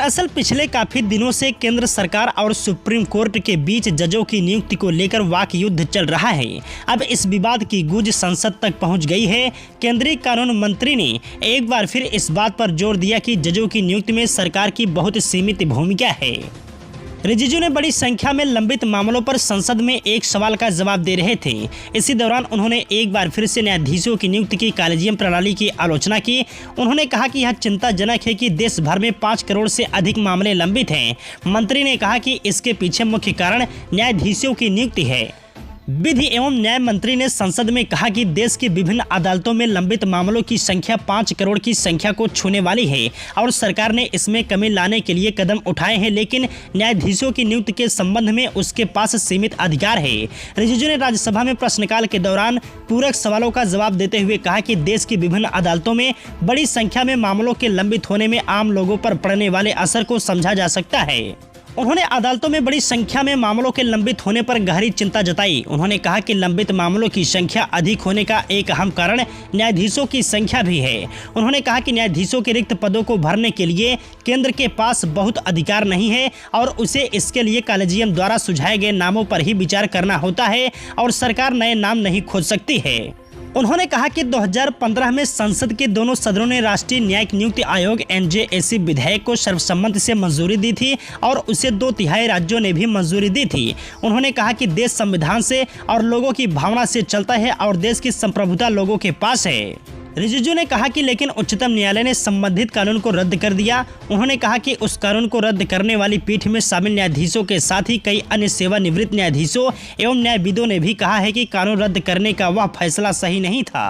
दरअसल पिछले काफी दिनों से केंद्र सरकार और सुप्रीम कोर्ट के बीच जजों की नियुक्ति को लेकर वाक युद्ध चल रहा है। अब इस विवाद की गूंज संसद तक पहुंच गई है। केंद्रीय कानून मंत्री ने एक बार फिर इस बात पर जोर दिया कि जजों की नियुक्ति में सरकार की बहुत सीमित भूमिका है। रिजिजू ने बड़ी संख्या में लंबित मामलों पर संसद में एक सवाल का जवाब दे रहे थे। इसी दौरान उन्होंने एक बार फिर से न्यायाधीशों की नियुक्ति की कॉलेजियम प्रणाली की आलोचना की। उन्होंने कहा कि यह चिंताजनक है कि देश भर में 5 करोड़ से अधिक मामले लंबित हैं। मंत्री ने कहा कि इसके पीछे मुख्य कारण न्यायाधीशों की नियुक्ति है। विधि एवं न्याय मंत्री ने संसद में कहा कि देश की विभिन्न अदालतों में लंबित मामलों की संख्या 5 करोड़ की संख्या को छूने वाली है और सरकार ने इसमें कमी लाने के लिए कदम उठाए हैं, लेकिन न्यायाधीशों की नियुक्ति के संबंध में उसके पास सीमित अधिकार है। रिजिजू ने राज्यसभा में प्रश्नकाल के दौरान पूरक सवालों का जवाब देते हुए कहा कि देश की विभिन्न अदालतों में बड़ी संख्या में मामलों के लंबित होने में आम लोगों पर पड़ने वाले असर को समझा जा सकता है। उन्होंने अदालतों में बड़ी संख्या में मामलों के लंबित होने पर गहरी चिंता जताई। उन्होंने कहा कि लंबित मामलों की संख्या अधिक होने का एक अहम कारण न्यायाधीशों की संख्या भी है। उन्होंने कहा कि न्यायाधीशों के रिक्त पदों को भरने के लिए केंद्र के पास बहुत अधिकार नहीं है और उसे इसके लिए कॉलेजियम द्वारा सुझाए गए नामों पर ही विचार करना होता है और सरकार नए नाम नहीं खोज सकती है। उन्होंने कहा कि 2015 में संसद के दोनों सदनों ने राष्ट्रीय न्यायिक नियुक्ति आयोग NJAC विधेयक को सर्वसम्मति से मंजूरी दी थी और उसे 2/3 राज्यों ने भी मंजूरी दी थी। उन्होंने कहा कि देश संविधान से और लोगों की भावना से चलता है और देश की संप्रभुता लोगों के पास है। रिजिजू ने कहा कि लेकिन उच्चतम न्यायालय ने संबंधित कानून को रद्द कर दिया। उन्होंने कहा कि उस कानून को रद्द करने वाली पीठ में शामिल न्यायाधीशों के साथ ही कई अन्य सेवानिवृत्त न्यायाधीशों एवं न्यायविदों ने भी कहा है कि कानून रद्द करने का वह फैसला सही नहीं था।